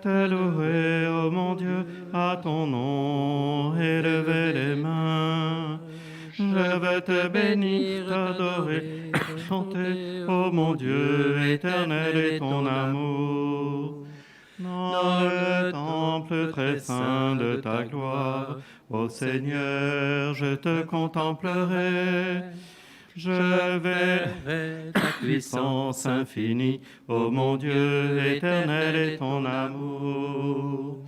te louer, ô mon Dieu, à ton nom, élever les mains. Je veux te bénir, t'adorer, chanter, ô mon Dieu, éternel est ton amour. Dans le temple très saint de ta gloire, ô Seigneur, je te contemplerai. Je verrai ta puissance infinie, ô mon Dieu, éternel est ton amour.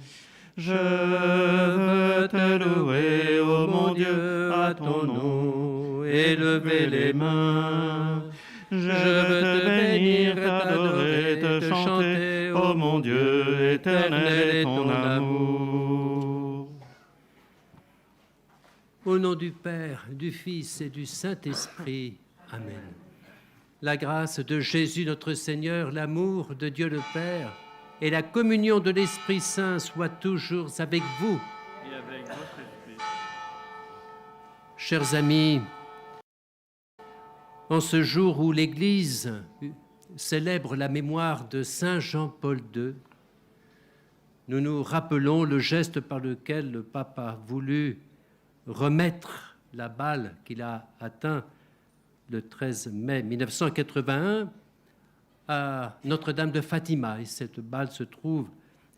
Je veux te louer, ô mon Dieu, à ton nom, élever les mains. Je veux te bénir, t'adorer, te chanter, ô mon Dieu, éternel est ton amour. Au nom du Père, du Fils et du Saint-Esprit. Amen. La grâce de Jésus notre Seigneur, l'amour de Dieu le Père et la communion de l'Esprit Saint soient toujours avec vous. Et avec votre esprit. Chers amis, en ce jour où l'Église célèbre la mémoire de Saint Jean-Paul II, nous nous rappelons le geste par lequel le pape a voulu remettre la balle qu'il a atteint le 13 mai 1981 à Notre-Dame de Fatima. Et cette balle se trouve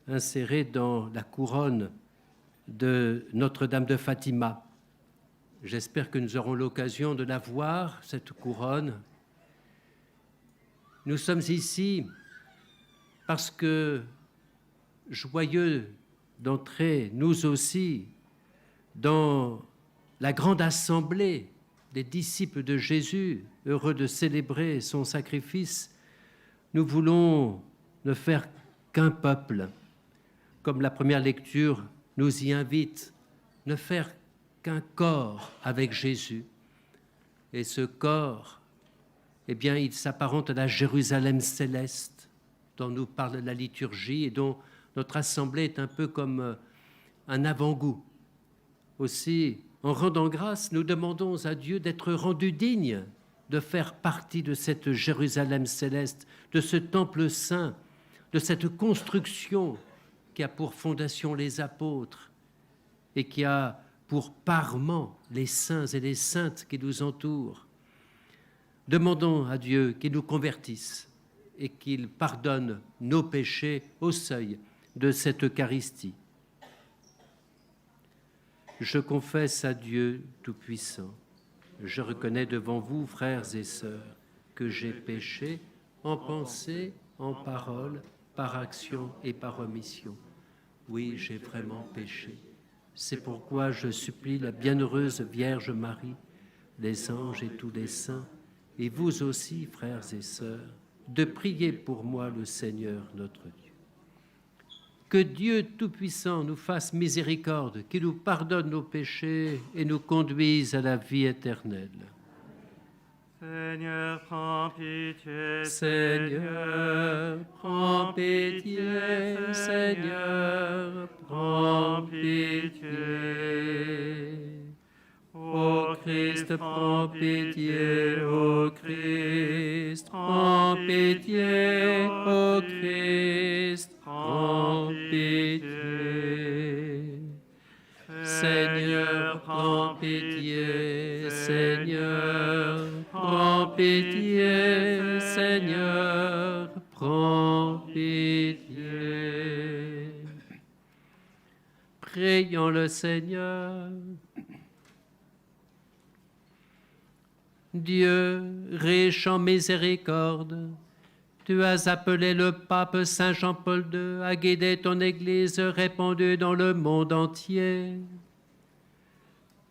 insérée dans la couronne de Notre-Dame de Fatima. J'espère que nous aurons l'occasion de la voir, cette couronne. Nous sommes ici parce que, joyeux d'entrer, nous aussi, dans la grande assemblée des disciples de Jésus, heureux de célébrer son sacrifice, nous voulons ne faire qu'un peuple. Comme la première lecture nous y invite, ne faire qu'un corps avec Jésus. Et ce corps, eh bien, il s'apparente à la Jérusalem céleste dont nous parle la liturgie et dont notre assemblée est un peu comme un avant-goût. Aussi, en rendant grâce, nous demandons à Dieu d'être rendus dignes de faire partie de cette Jérusalem céleste, de ce temple saint, de cette construction qui a pour fondation les apôtres et qui a pour parement les saints et les saintes qui nous entourent. Demandons à Dieu qu'il nous convertisse et qu'il pardonne nos péchés au seuil de cette Eucharistie. Je confesse à Dieu Tout-Puissant, je reconnais devant vous, frères et sœurs, que j'ai péché en pensée, en parole, par action et par omission. Oui, j'ai vraiment péché. C'est pourquoi je supplie la bienheureuse Vierge Marie, les anges et tous les saints, et vous aussi, frères et sœurs, de prier pour moi le Seigneur notre Dieu. Que Dieu Tout-Puissant nous fasse miséricorde, qu'il nous pardonne nos péchés et nous conduise à la vie éternelle. Seigneur, prends pitié. Seigneur, prends pitié. Seigneur, prends pitié. Ô Christ, prends pitié. Ô Christ, prends pitié. Ô Christ, prends pitié. Seigneur, prends pitié. Seigneur, prends pitié. Seigneur, prends pitié. Prions le Seigneur. Dieu, riche en miséricorde, tu as appelé le pape Saint Jean-Paul II à guider ton Église répandue dans le monde entier.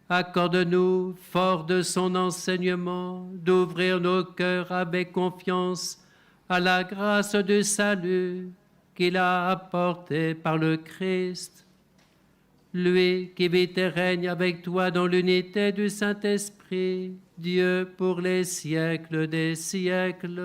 Accorde-nous, fort de son enseignement, d'ouvrir nos cœurs avec confiance à la grâce du salut qu'il a apporté par le Christ. Lui qui vit et règne avec toi dans l'unité du Saint-Esprit, Dieu pour les siècles des siècles.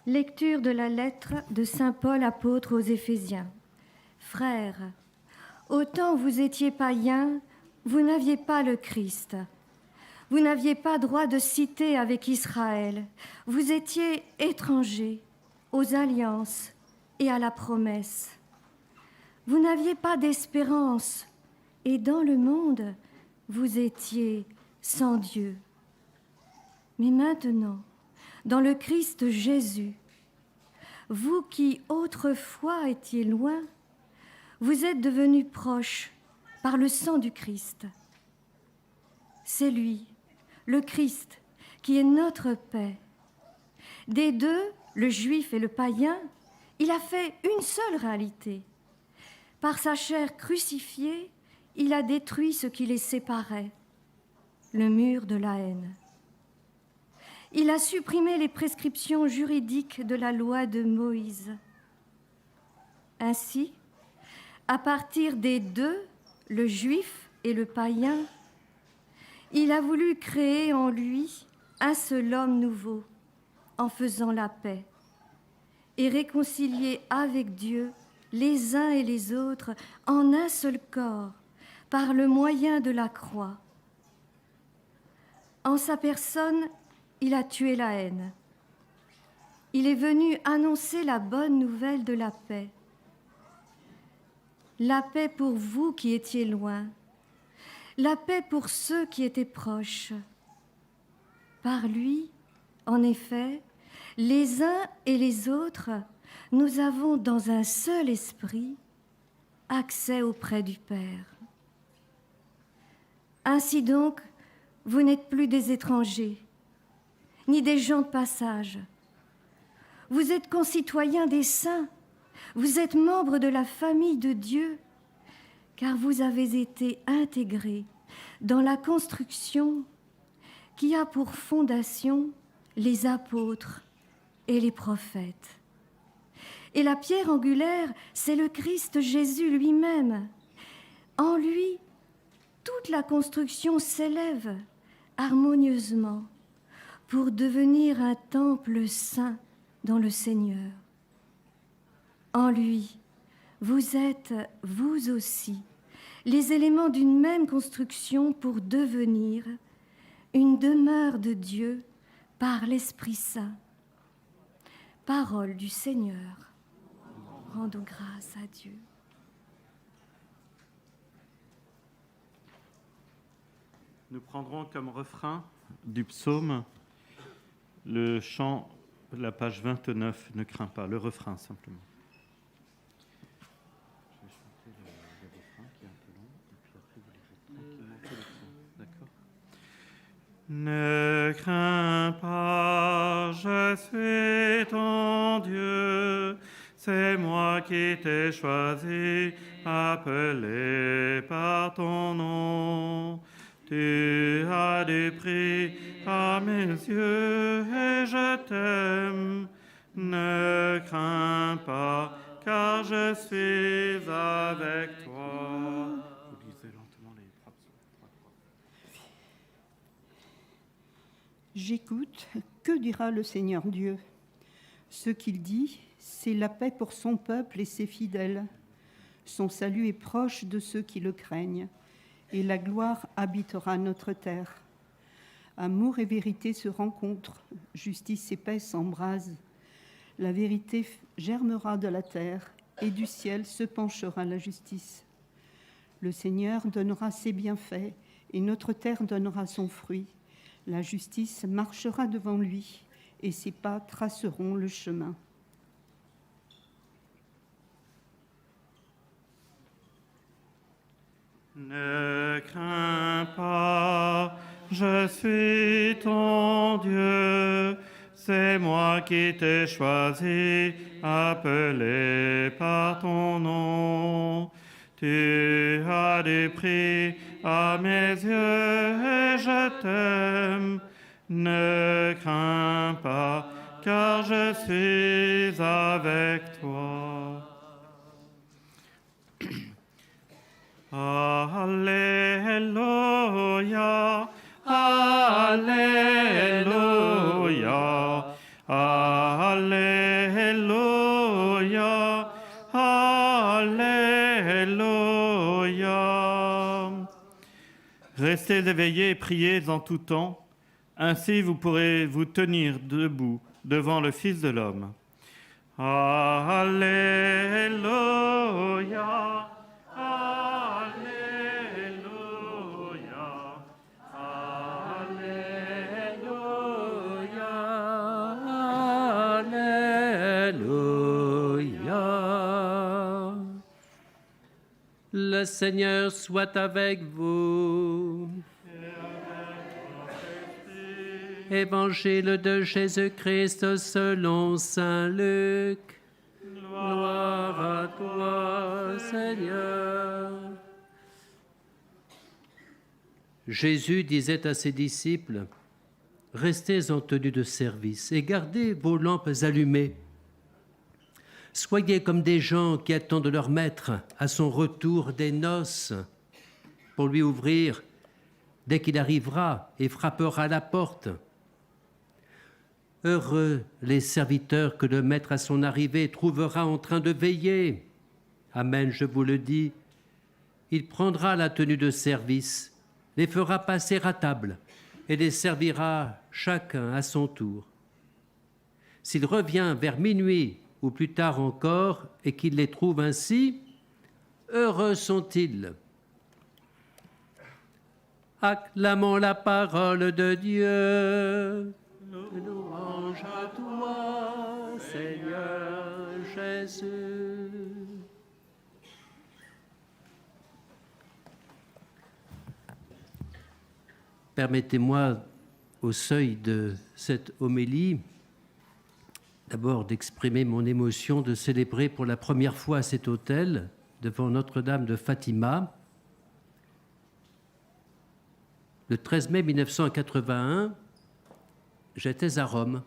Lecture de la lettre de saint Paul apôtre aux Éphésiens. Frères, autant vous étiez païens, vous n'aviez pas le Christ. Vous n'aviez pas droit de cité avec Israël. Vous étiez étrangers aux alliances et à la promesse. Vous n'aviez pas d'espérance et dans le monde, vous étiez sans Dieu. Mais maintenant, dans le Christ Jésus, vous qui autrefois étiez loin, vous êtes devenus proches par le sang du Christ. C'est lui, le Christ, qui est notre paix. Des deux, le juif et le païen, il a fait une seule réalité. Par sa chair crucifiée, il a détruit ce qui les séparait, le mur de la haine. Il a supprimé les prescriptions juridiques de la loi de Moïse. Ainsi, à partir des deux, le juif et le païen, il a voulu créer en lui un seul homme nouveau, en faisant la paix, et réconcilier avec Dieu les uns et les autres en un seul corps, par le moyen de la croix. En sa personne, il a tué la haine. Il est venu annoncer la bonne nouvelle de la paix. La paix pour vous qui étiez loin. La paix pour ceux qui étaient proches. Par lui, en effet, les uns et les autres, nous avons dans un seul esprit accès auprès du Père. Ainsi donc, vous n'êtes plus des étrangers, ni des gens de passage. Vous êtes concitoyens des saints, vous êtes membres de la famille de Dieu, car vous avez été intégrés dans la construction qui a pour fondation les apôtres et les prophètes. Et la pierre angulaire, c'est le Christ Jésus lui-même. En lui, toute la construction s'élève harmonieusement pour devenir un temple saint dans le Seigneur. En lui, vous êtes, vous aussi, les éléments d'une même construction pour devenir une demeure de Dieu par l'Esprit Saint. Parole du Seigneur. Rendons grâce à Dieu. Nous prendrons comme refrain du psaume le chant de la page 29, ne crains pas, le refrain simplement. Je vais chanter le refrain qui est un peu long, et puis après vous lirez tranquillement tout le chant, d'accord ? Ne crains pas, je suis ton Dieu, c'est moi qui t'ai choisi, appelé par ton nom. Tu as du prix à mes yeux et je t'aime. Ne crains pas, car je suis avec toi. Vous lisez lentement les trois psaumes. J'écoute, que dira le Seigneur Dieu ? Ce qu'il dit, c'est la paix pour son peuple et ses fidèles. Son salut est proche de ceux qui le craignent, et la gloire habitera notre terre. Amour et vérité se rencontrent, justice et paix s'embrasent. La vérité germera de la terre, et du ciel se penchera la justice. Le Seigneur donnera ses bienfaits, et notre terre donnera son fruit. La justice marchera devant lui, et ses pas traceront le chemin. Ne crains pas, je suis ton Dieu, c'est moi qui t'ai choisi, appelé par ton nom. Tu as du prix à mes yeux et je t'aime. Ne crains pas, car je suis avec toi. Alléluia, Alléluia, Alléluia. Alléluia. Restez éveillés et priez en tout temps. Ainsi vous pourrez vous tenir debout devant le Fils de l'homme. Alléluia. Alléluia. Alléluia. Le Seigneur soit avec vous. Évangile de Jésus-Christ selon saint Luc. Gloire à toi, Seigneur. Jésus disait à ses disciples, « Restez en tenue de service et gardez vos lampes allumées. Soyez comme des gens qui attendent leur maître à son retour des noces pour lui ouvrir dès qu'il arrivera et frappera à la porte. Heureux les serviteurs que le maître à son arrivée trouvera en train de veiller. Amen, je vous le dis. Il prendra la tenue de service, les fera passer à table et les servira chacun à son tour. S'il revient vers minuit ou plus tard encore et qu'il les trouve ainsi, heureux sont-ils. Acclamons la parole de Dieu. Louange à toi, Seigneur Jésus. Permettez-moi, au seuil de cette homélie, d'abord d'exprimer mon émotion de célébrer pour la première fois à cet autel, devant Notre-Dame de Fatima, le 13 mai 1981, j'étais à Rome.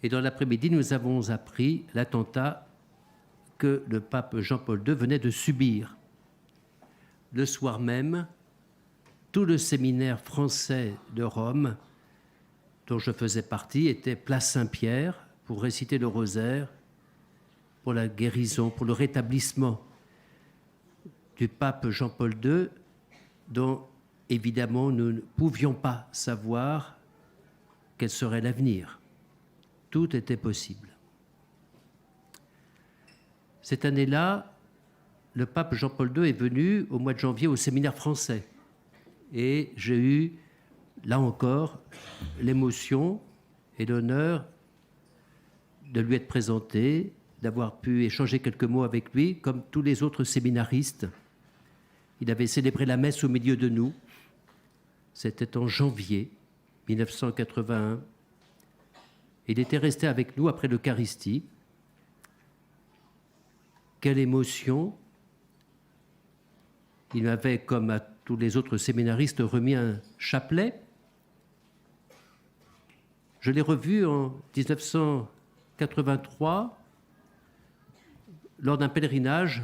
Et dans l'après-midi, nous avons appris l'attentat que le pape Jean-Paul II venait de subir. Le soir même, tout le séminaire français de Rome, dont je faisais partie, était place Saint-Pierre pour réciter le rosaire, pour la guérison, pour le rétablissement du pape Jean-Paul II, dont évidemment nous ne pouvions pas savoir quel serait l'avenir. Tout était possible. Cette année-là, le pape Jean-Paul II est venu au mois de janvier au séminaire français. Et j'ai eu, là encore, l'émotion et l'honneur de lui être présenté, d'avoir pu échanger quelques mots avec lui, comme tous les autres séminaristes. Il avait célébré la messe au milieu de nous. C'était en janvier 1981. Il était resté avec nous après l'Eucharistie. Quelle émotion! Il m'avait, comme à tous les autres séminaristes, remis un chapelet. Je l'ai revu en 1983 lors d'un pèlerinage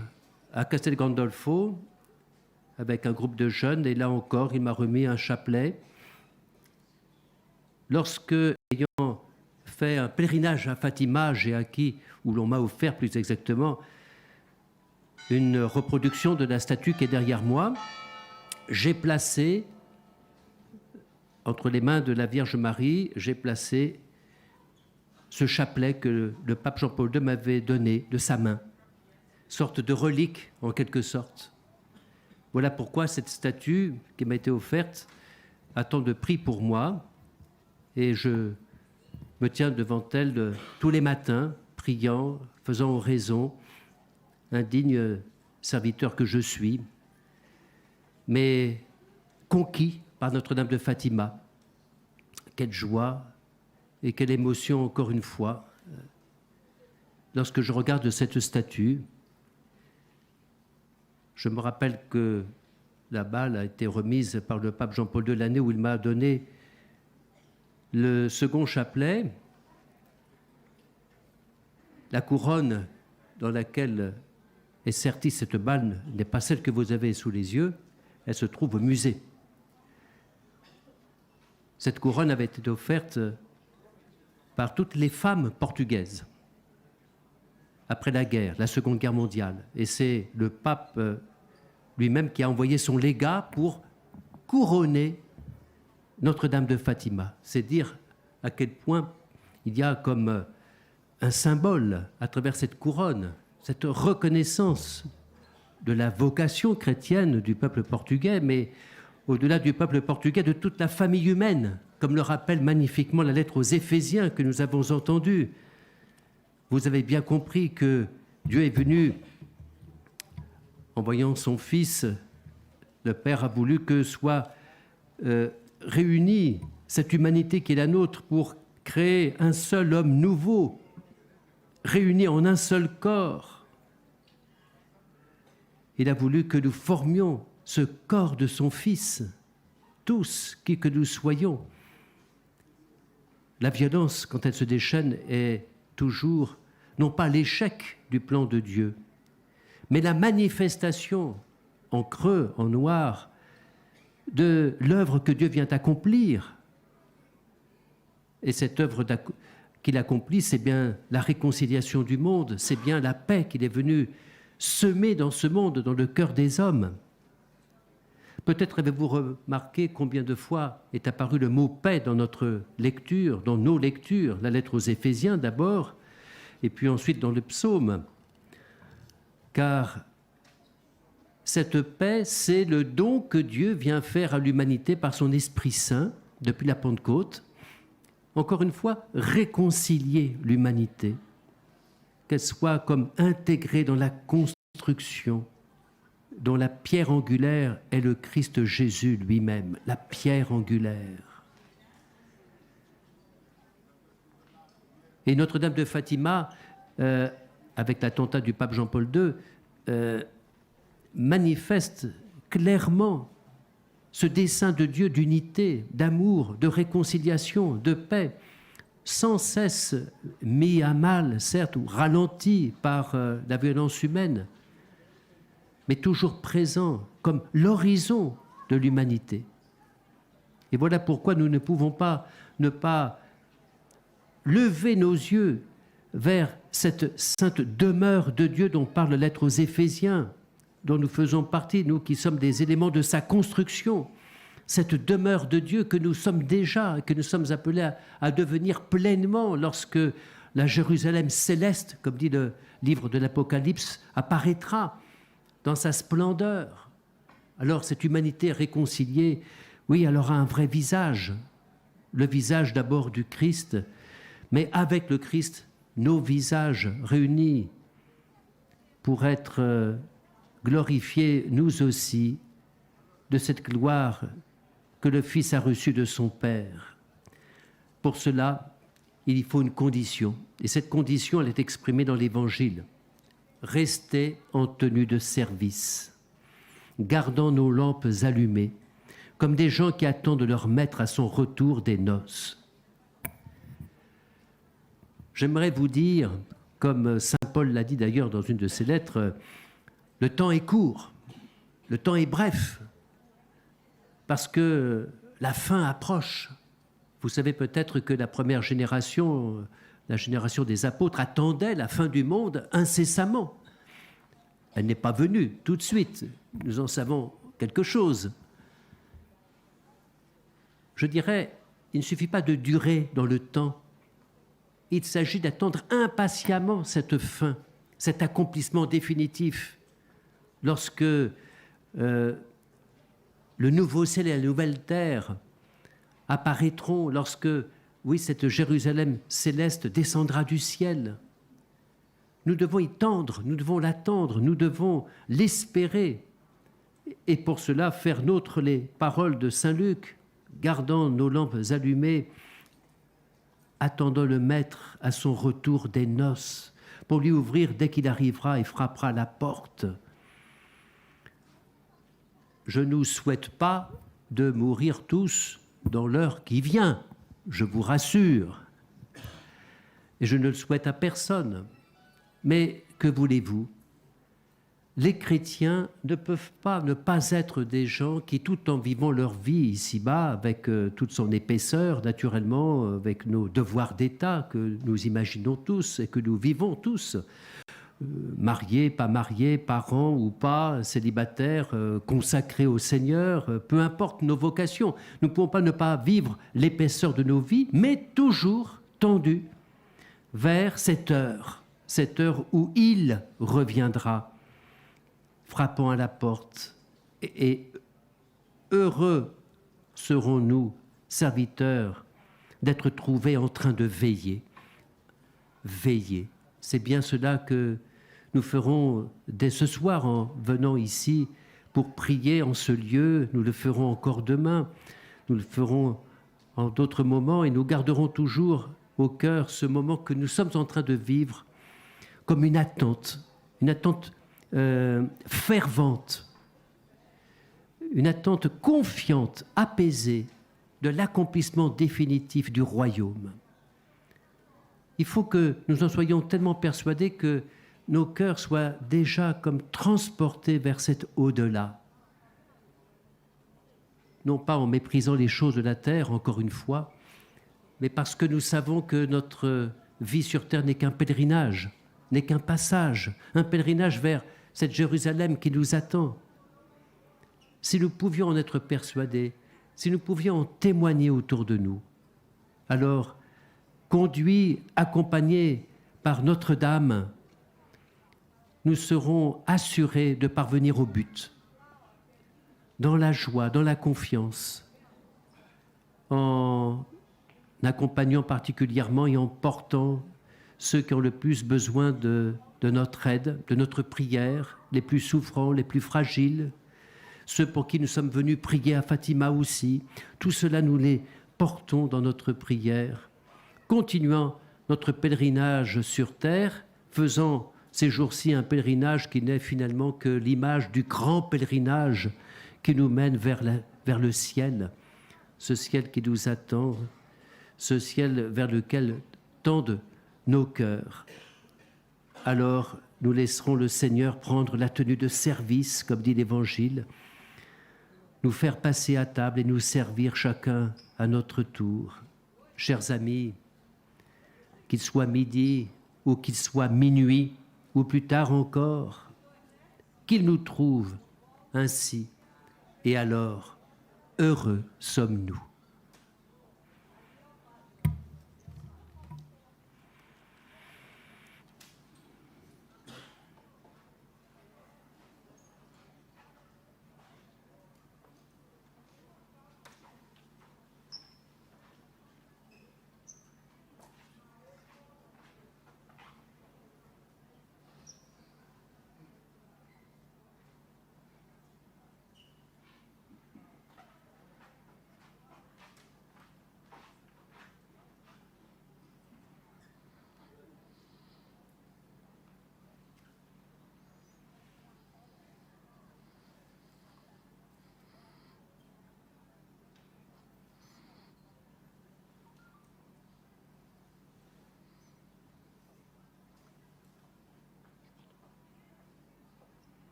à Castel Gandolfo avec un groupe de jeunes, et là encore, il m'a remis un chapelet. Lorsque, ayant fait un pèlerinage à Fatima, j'ai acquis, ou l'on m'a offert plus exactement, une reproduction de la statue qui est derrière moi, j'ai placé, entre les mains de la Vierge Marie, j'ai placé ce chapelet que le pape Jean-Paul II m'avait donné de sa main, sorte de relique en quelque sorte. Voilà pourquoi cette statue qui m'a été offerte a tant de prix pour moi, et je me tiens devant elle tous les matins, priant, faisant oraison, un digne serviteur que je suis, mais conquis par Notre-Dame de Fatima. Quelle joie et quelle émotion, encore une fois, lorsque je regarde cette statue. Je me rappelle que la balle a été remise par le pape Jean-Paul II l'année où il m'a donné le second chapelet. La couronne dans laquelle est sertie cette balle n'est pas celle que vous avez sous les yeux, elle se trouve au musée. Cette couronne avait été offerte par toutes les femmes portugaises après la guerre, la Seconde Guerre mondiale. Et c'est le pape lui-même qui a envoyé son légat pour couronner Notre-Dame de Fatima. C'est dire à quel point il y a comme un symbole à travers cette couronne, cette reconnaissance de la vocation chrétienne du peuple portugais, mais au-delà du peuple portugais, de toute la famille humaine, comme le rappelle magnifiquement la lettre aux Éphésiens que nous avons entendue. Vous avez bien compris que Dieu est venu, envoyant son Fils, le Père a voulu que soit réunie cette humanité qui est la nôtre pour créer un seul homme nouveau, réuni en un seul corps. Il a voulu que nous formions ce corps de son Fils, tous, qui que nous soyons. La violence, quand elle se déchaîne, est toujours, non pas l'échec du plan de Dieu, mais la manifestation en creux, en noir, de l'œuvre que Dieu vient accomplir. Et cette œuvre qu'il accomplit, c'est bien la réconciliation du monde, c'est bien la paix qu'il est venu semer dans ce monde, dans le cœur des hommes. Peut-être avez-vous remarqué combien de fois est apparu le mot paix dans notre lecture, dans nos lectures, la lettre aux Éphésiens d'abord, et puis ensuite dans le psaume. Car cette paix, c'est le don que Dieu vient faire à l'humanité par son Esprit Saint depuis la Pentecôte. Encore une fois, réconcilier l'humanité, qu'elle soit comme intégrée dans la construction, dont la pierre angulaire est le Christ Jésus lui-même, la pierre angulaire. Et Notre-Dame de Fatima, avec l'attentat du pape Jean-Paul II, manifeste clairement ce dessein de Dieu d'unité, d'amour, de réconciliation, de paix, sans cesse mis à mal, certes, ou ralenti par la violence humaine, mais toujours présent comme l'horizon de l'humanité. Et voilà pourquoi nous ne pouvons pas ne pas lever nos yeux vers cette sainte demeure de Dieu dont parle la lettre aux Éphésiens, dont nous faisons partie, nous qui sommes des éléments de sa construction, cette demeure de Dieu que nous sommes déjà, que nous sommes appelés à devenir pleinement lorsque la Jérusalem céleste, comme dit le livre de l'Apocalypse, apparaîtra dans sa splendeur. Alors cette humanité réconciliée, oui, elle aura un vrai visage, le visage d'abord du Christ, mais avec le Christ, nos visages réunis pour être glorifiés, nous aussi, de cette gloire que le Fils a reçue de son Père. Pour cela, il faut une condition, et cette condition, elle est exprimée dans l'Évangile. Restez en tenue de service, gardant nos lampes allumées, comme des gens qui attendent leur maître à son retour des noces. J'aimerais vous dire, comme saint Paul l'a dit d'ailleurs dans une de ses lettres, le temps est court, le temps est bref, parce que la fin approche. Vous savez peut-être que la première génération, la génération des apôtres, attendait la fin du monde incessamment. Elle n'est pas venue tout de suite. Nous en savons quelque chose. Je dirais, il ne suffit pas de durer dans le temps. Il s'agit d'attendre impatiemment cette fin, cet accomplissement définitif. Lorsque le nouveau ciel et la nouvelle terre apparaîtront, lorsque, oui, cette Jérusalem céleste descendra du ciel. Nous devons y tendre, nous devons l'attendre, nous devons l'espérer. Et pour cela, faire nôtre les paroles de saint Luc, gardant nos lampes allumées, attendant le Maître à son retour des noces, pour lui ouvrir dès qu'il arrivera et frappera à la porte. Je ne nous souhaite pas de mourir tous dans l'heure qui vient, je vous rassure. Et je ne le souhaite à personne. Mais que voulez-vous? Les chrétiens ne peuvent pas ne pas être des gens qui, tout en vivant leur vie ici-bas, avec toute son épaisseur, naturellement, avec nos devoirs d'État que nous imaginons tous et que nous vivons tous, mariés, pas mariés, parents ou pas, célibataires, consacrés au Seigneur, peu importe nos vocations. Nous ne pouvons pas ne pas vivre l'épaisseur de nos vies, mais toujours tendus vers cette heure où il reviendra, frappant à la porte. Et heureux serons-nous, serviteurs, d'être trouvés en train de veiller. Veiller. C'est bien cela que nous ferons dès ce soir en venant ici pour prier en ce lieu. Nous le ferons encore demain. Nous le ferons en d'autres moments et nous garderons toujours au cœur ce moment que nous sommes en train de vivre comme une attente fervente, une attente confiante, apaisée de l'accomplissement définitif du royaume. Il faut que nous en soyons tellement persuadés que nos cœurs soient déjà comme transportés vers cet au-delà. Non pas en méprisant les choses de la terre, encore une fois, mais parce que nous savons que notre vie sur terre n'est qu'un pèlerinage, n'est qu'un passage, un pèlerinage vers cette Jérusalem qui nous attend. Si nous pouvions en être persuadés, si nous pouvions en témoigner autour de nous, alors, conduits, accompagnés par Notre-Dame, nous serons assurés de parvenir au but, dans la joie, dans la confiance, en accompagnant particulièrement et en portant ceux qui ont le plus besoin de notre aide, de notre prière, les plus souffrants, les plus fragiles, ceux pour qui nous sommes venus prier à Fatima aussi. Tout cela, nous les portons dans notre prière, continuant notre pèlerinage sur terre, faisant ces jours-ci un pèlerinage qui n'est finalement que l'image du grand pèlerinage qui nous mène vers le ciel, ce ciel qui nous attend, ce ciel vers lequel tendent nos cœurs. Alors, nous laisserons le Seigneur prendre la tenue de service, comme dit l'Évangile, nous faire passer à table et nous servir chacun à notre tour. Chers amis, qu'il soit midi ou qu'il soit minuit ou plus tard encore, qu'il nous trouve ainsi, et alors, heureux sommes-nous.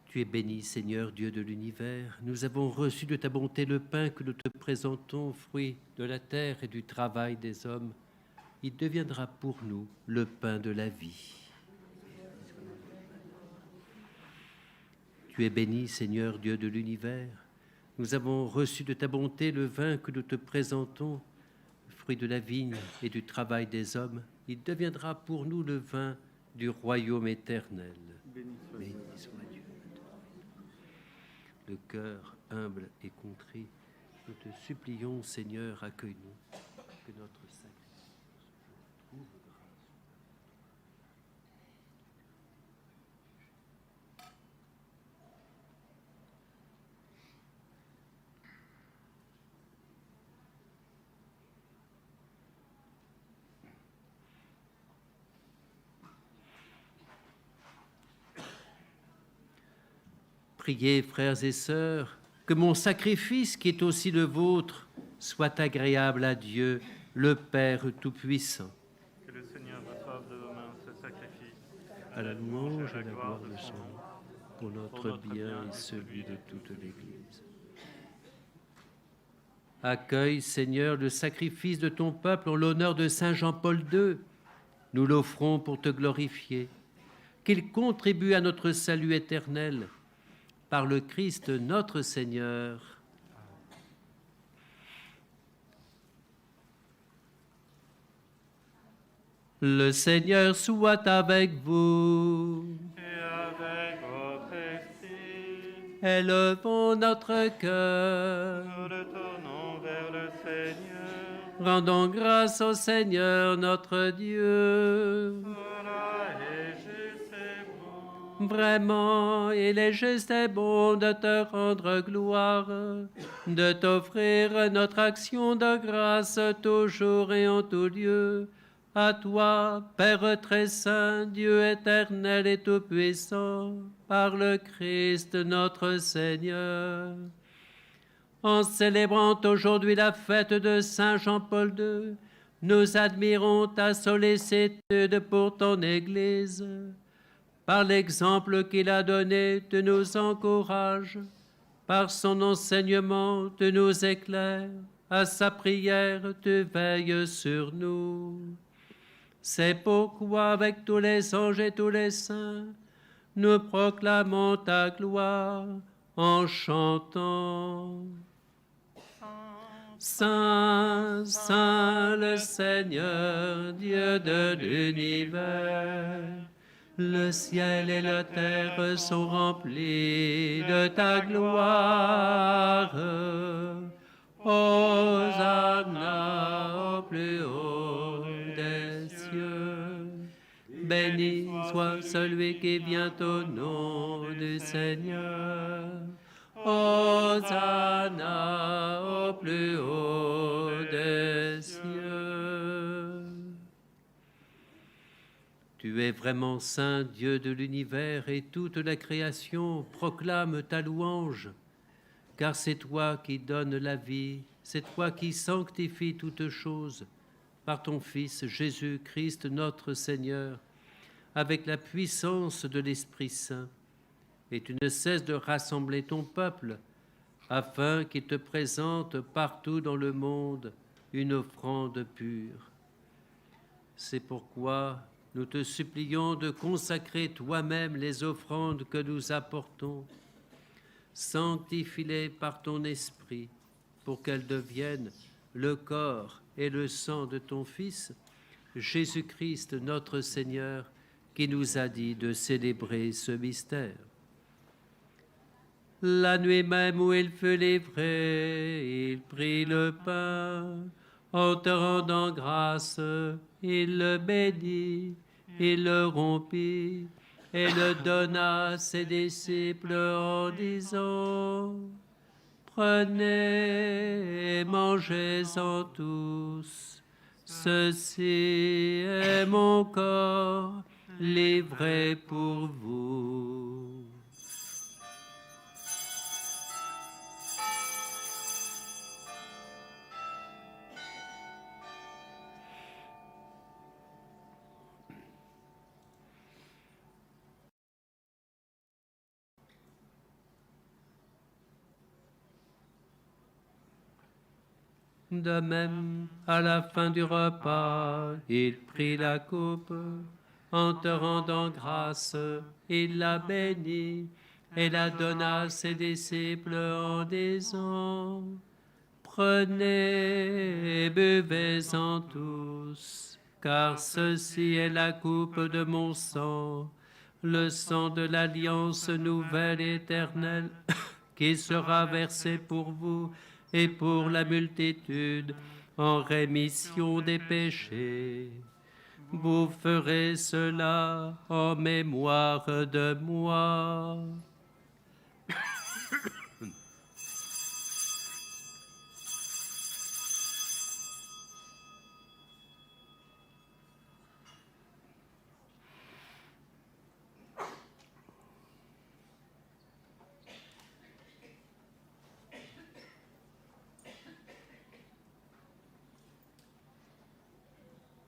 Tu es béni, Seigneur, Dieu de l'univers. Nous avons reçu de ta bonté le pain que nous te présentons, fruit de la terre et du travail des hommes. Il deviendra pour nous le pain de la vie. Tu es béni, Seigneur, Dieu de l'univers. Nous avons reçu de ta bonté le vin que nous te présentons, fruit de la vigne et du travail des hommes. Il deviendra pour nous le vin du royaume éternel. Béni soit Dieu. Le cœur humble et contrit, nous te supplions, Seigneur, accueille-nous, que notre sacrifice trouve grâce. Priez, frères et sœurs, que mon sacrifice, qui est aussi le vôtre, soit agréable à Dieu, le Père Tout-Puissant. Que le Seigneur reçoive de vos mains ce sacrifice, À la louange et à la gloire de son nom, pour notre bien et celui de toute l'Église. Accueille, Seigneur, le sacrifice de ton peuple en l'honneur de Saint Jean-Paul II. Nous l'offrons pour te glorifier. Qu'il contribue à notre salut éternel. Par le Christ notre Seigneur. Le Seigneur soit avec vous. et avec votre esprit. Élevons notre cœur. Nous le tournons vers le Seigneur. Rendons grâce au Seigneur notre Dieu. Voilà est juste et bon. Vraiment, il est juste et bon de te rendre gloire, de t'offrir notre action de grâce toujours et en tout lieu. À toi, Père très saint, Dieu éternel et tout-puissant, par le Christ notre Seigneur. En célébrant aujourd'hui la fête de Saint Jean-Paul II, nous admirons ta sollicitude pour ton Église. Par l'exemple qu'il a donné, tu nous encourages. Par son enseignement, tu nous éclaires. À sa prière, tu veilles sur nous. C'est pourquoi, avec tous les anges et tous les saints, nous proclamons ta gloire en chantant. Saint, Saint le Seigneur, Dieu de l'univers, le ciel et la terre sont remplis de ta gloire. Hosanna au plus haut des cieux. Béni soit celui qui vient au nom du Seigneur. Hosanna au plus haut des cieux. Tu es vraiment saint, Dieu de l'univers, et toute la création proclame ta louange, car c'est toi qui donnes la vie, c'est toi qui sanctifies toutes choses par ton Fils Jésus-Christ notre Seigneur, avec la puissance de l'Esprit Saint. Et tu ne cesses de rassembler ton peuple, afin qu'il te présente partout dans le monde une offrande pure. C'est pourquoi nous te supplions de consacrer toi-même les offrandes que nous apportons. Sanctifie-les par ton esprit, pour qu'elles deviennent le corps et le sang de ton Fils, Jésus-Christ notre Seigneur, qui nous a dit de célébrer ce mystère. La nuit même où il fut livré, il prit le pain. En te rendant grâce, il le bénit, il le rompit et le donna à ses disciples en disant: Prenez et mangez-en tous. Ceci est mon corps livré pour vous. De même, à la fin du repas, il prit la coupe. En te rendant grâce, il la bénit et la donna à ses disciples en disant: Prenez et buvez-en tous, car ceci est la coupe de mon sang, le sang de l'alliance nouvelle et éternelle, qui sera versé pour vous et pour la multitude en rémission des péchés. Vous ferez cela en mémoire de moi.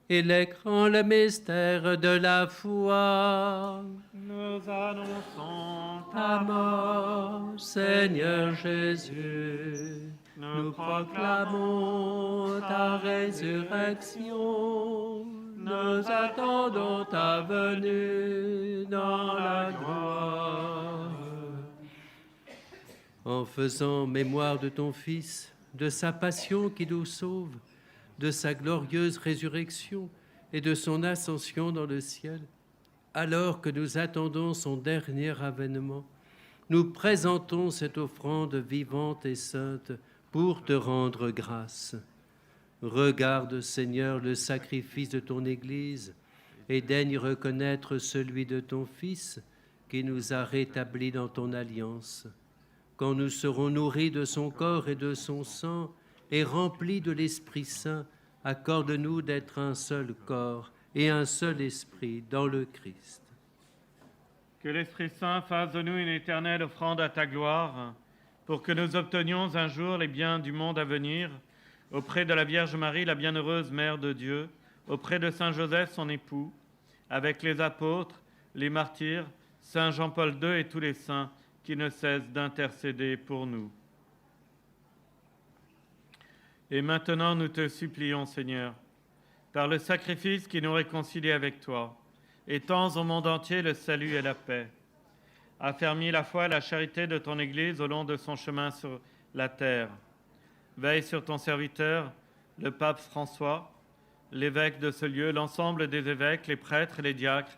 électrant le mystère de la foi. Nous annonçons Ta mort, Seigneur Jésus, nous proclamons ta résurrection. Nous attendons ta venue dans la gloire. En faisant mémoire de ton Fils, de sa passion qui nous sauve, de sa glorieuse résurrection et de son ascension dans le ciel, alors que nous attendons son dernier avènement, nous présentons cette offrande vivante et sainte pour te rendre grâce. Regarde, Seigneur, le sacrifice de ton Église et daigne reconnaître celui de ton Fils qui nous a rétablis dans ton alliance. Quand nous serons nourris de son corps et de son sang et remplis de l'Esprit Saint, accorde-nous d'être un seul corps et un seul esprit dans le Christ. Que l'Esprit Saint fasse de nous une éternelle offrande à ta gloire, pour que nous obtenions un jour les biens du monde à venir, auprès de la Vierge Marie, la bienheureuse Mère de Dieu, auprès de Saint Joseph, son époux, avec les apôtres, les martyrs, Saint Jean-Paul II et tous les saints qui ne cessent d'intercéder pour nous. Et maintenant, nous te supplions, Seigneur, par le sacrifice qui nous réconcilie avec toi, étends au monde entier le salut et la paix. Affermis la foi et la charité de ton Église au long de son chemin sur la terre. Veille sur ton serviteur, le pape François, l'évêque de ce lieu, l'ensemble des évêques, les prêtres, les diacres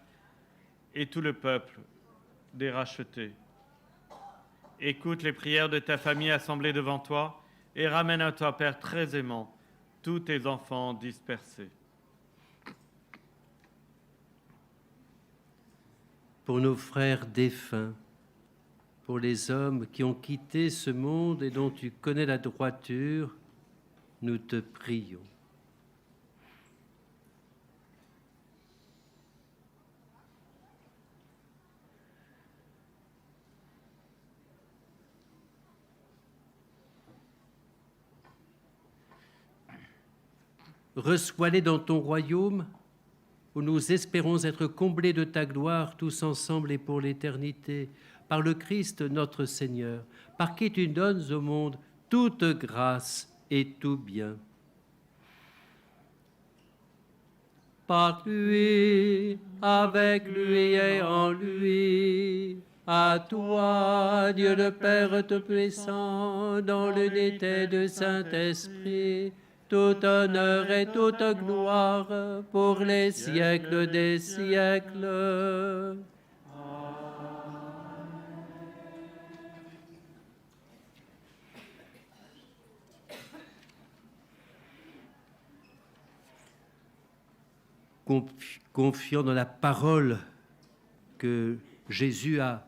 et tout le peuple des rachetés. Écoute les prières de ta famille assemblée devant toi et ramène à toi, Père très aimant, tous tes enfants dispersés. Pour nos frères défunts, pour les hommes qui ont quitté ce monde et dont tu connais la droiture, nous te prions. Reçois-les dans ton royaume, où nous espérons être comblés de ta gloire tous ensemble et pour l'éternité, par le Christ notre Seigneur, par qui tu donnes au monde toute grâce et tout bien. Par lui, avec lui et en lui, à toi, Dieu le Père Tout-Puissant, dans l'unité du Saint-Esprit, tout honneur et toute gloire pour les siècles des siècles. Confiant dans la parole que Jésus a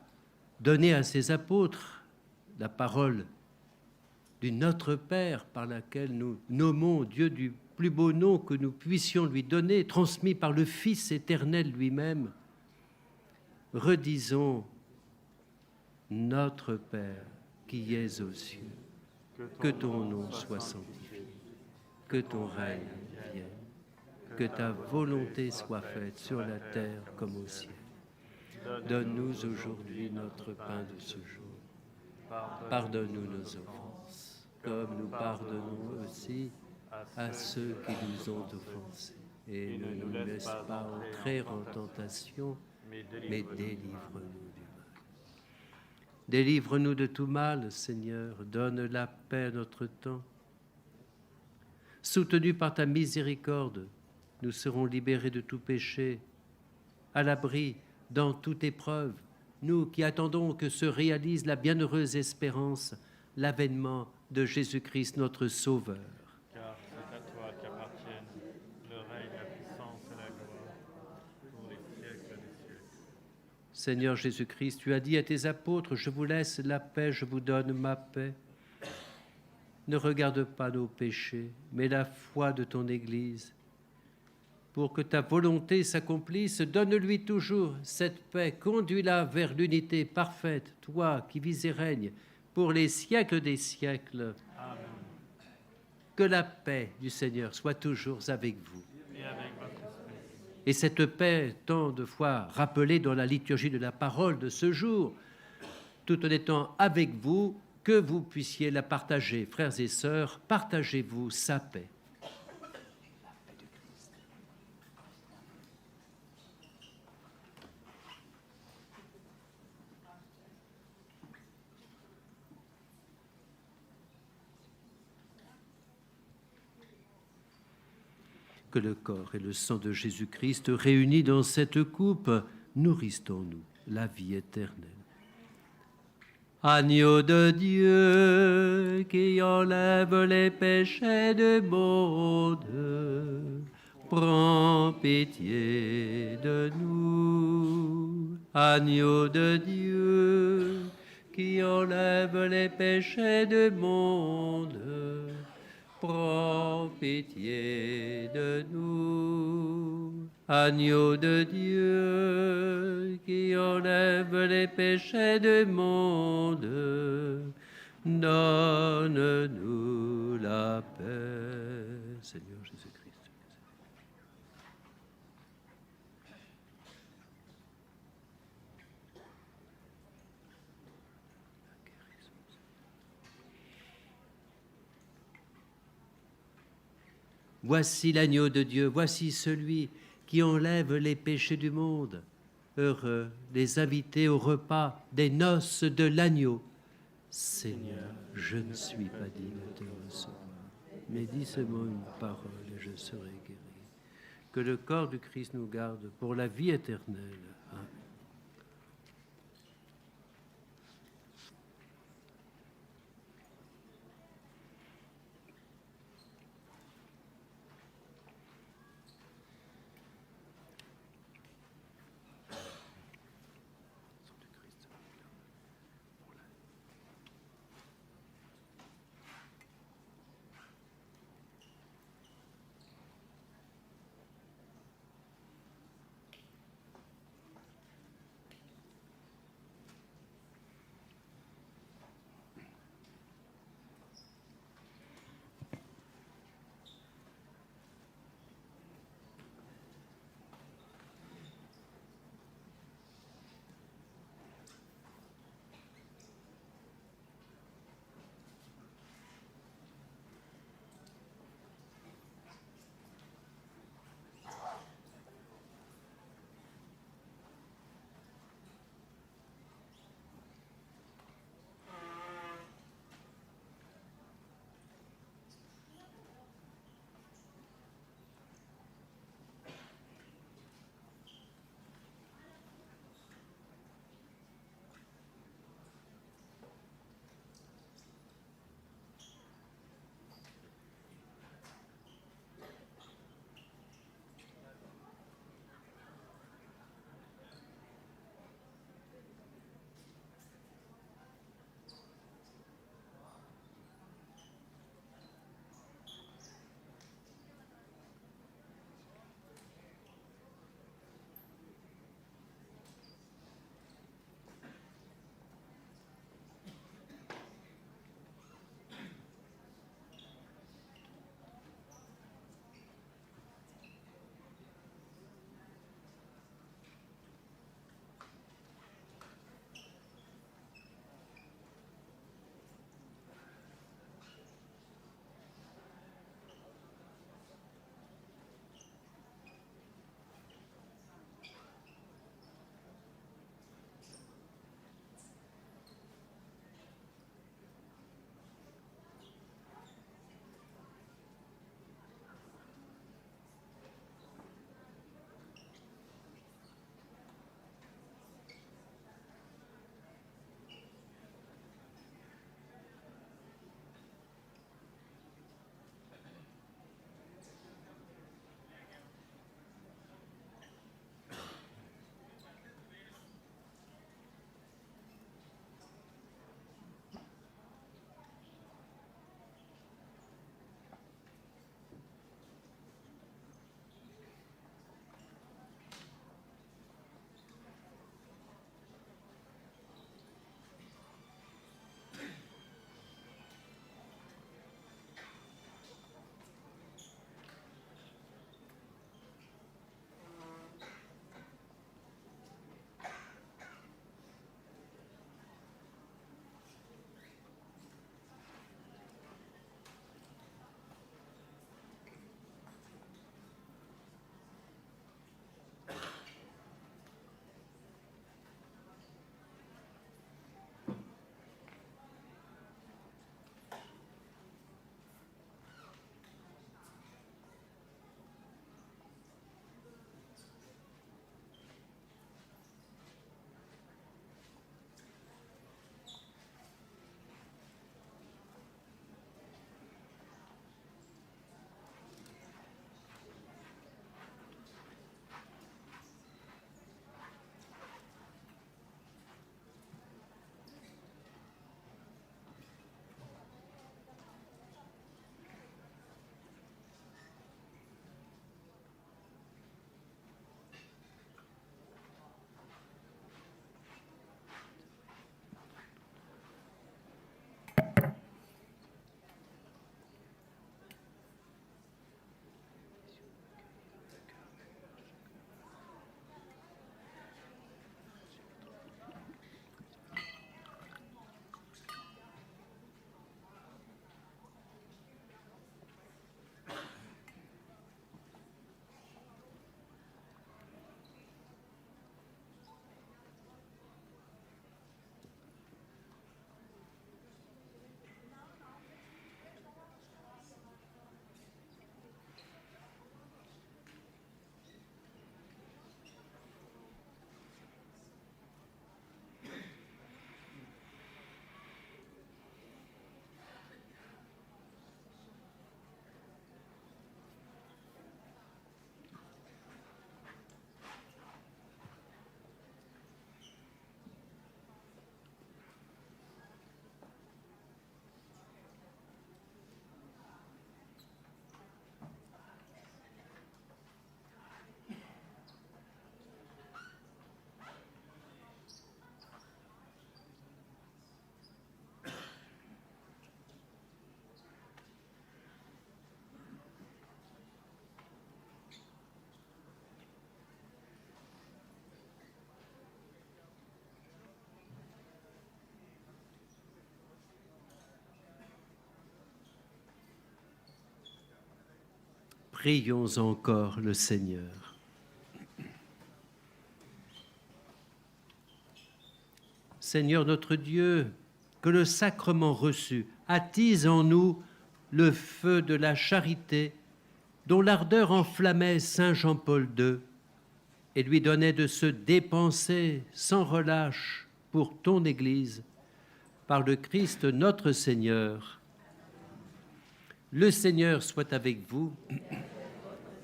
donnée à ses apôtres, la parole du Notre Père par laquelle nous nommons Dieu du plus beau nom que nous puissions lui donner, transmis par le Fils éternel lui-même, redisons: Notre Père qui es aux cieux, que ton nom soit sanctifié, que ton règne vienne, que ta volonté soit faite sur la terre comme au ciel. Donne-nous aujourd'hui notre pain de ce jour. Pardonne-nous nos offenses, comme nous pardonnons aussi à ceux qui nous ont offensés. Et ne nous laisse pas entrer en tentation, mais délivre-nous du mal. Délivre-nous de tout mal, Seigneur, donne la paix à notre temps. Soutenus par ta miséricorde, nous serons libérés de tout péché, à l'abri dans toute épreuve, nous qui attendons que se réalise la bienheureuse espérance, l'avènement de Jésus-Christ notre Sauveur. Car c'est à toi qu'appartiennent le règne, la puissance et la gloire pour les siècles des siècles. Seigneur Jésus-Christ, tu as dit à tes apôtres: je vous laisse la paix, je vous donne ma paix. Ne regarde pas nos péchés, mais la foi de ton Église. Pour que ta volonté s'accomplisse, donne-lui toujours cette paix, conduis-la vers l'unité parfaite, toi qui vis et règnes pour les siècles des siècles. Amen. Que la paix du Seigneur soit toujours avec vous. Et avec votre Et cette paix, tant de fois rappelée dans la liturgie de la parole de ce jour, tout en étant avec vous, que vous puissiez la partager. Frères et sœurs, partagez-vous sa paix. Que le corps et le sang de Jésus-Christ réunis dans cette coupe nourrissent en nous la vie éternelle. Agneau de Dieu qui enlève les péchés du monde, prends pitié de nous. Agneau de Dieu qui enlève les péchés du monde, prends pitié de nous. Agneau de Dieu qui enlève les péchés du monde, donne-nous la paix. Seigneur Jésus-Christ. Voici l'agneau de Dieu, voici celui qui enlève les péchés du monde. Heureux les invités au repas des noces de l'agneau. Seigneur, je ne suis pas digne de te recevoir, mais dis seulement une parole et je serai guéri. Que le corps du Christ nous garde pour la vie éternelle. Amen. Prions encore le Seigneur. Seigneur notre Dieu, que le sacrement reçu attise en nous le feu de la charité dont l'ardeur enflammait Saint Jean-Paul II et lui donnait de se dépenser sans relâche pour ton Église, par le Christ notre Seigneur. Le Seigneur soit avec vous.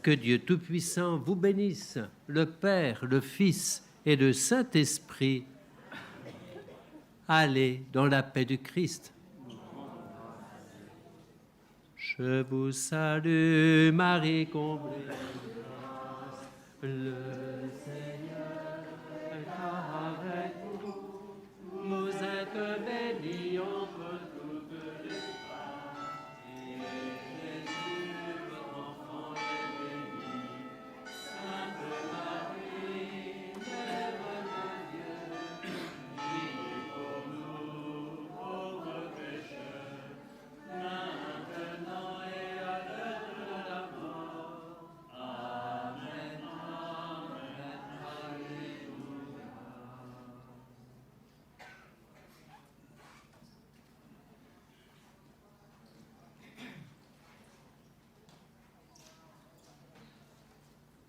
Que Dieu Tout-Puissant vous bénisse, le Père, le Fils et le Saint-Esprit. Allez dans la paix du Christ. Je vous salue, Marie comblée de grâce.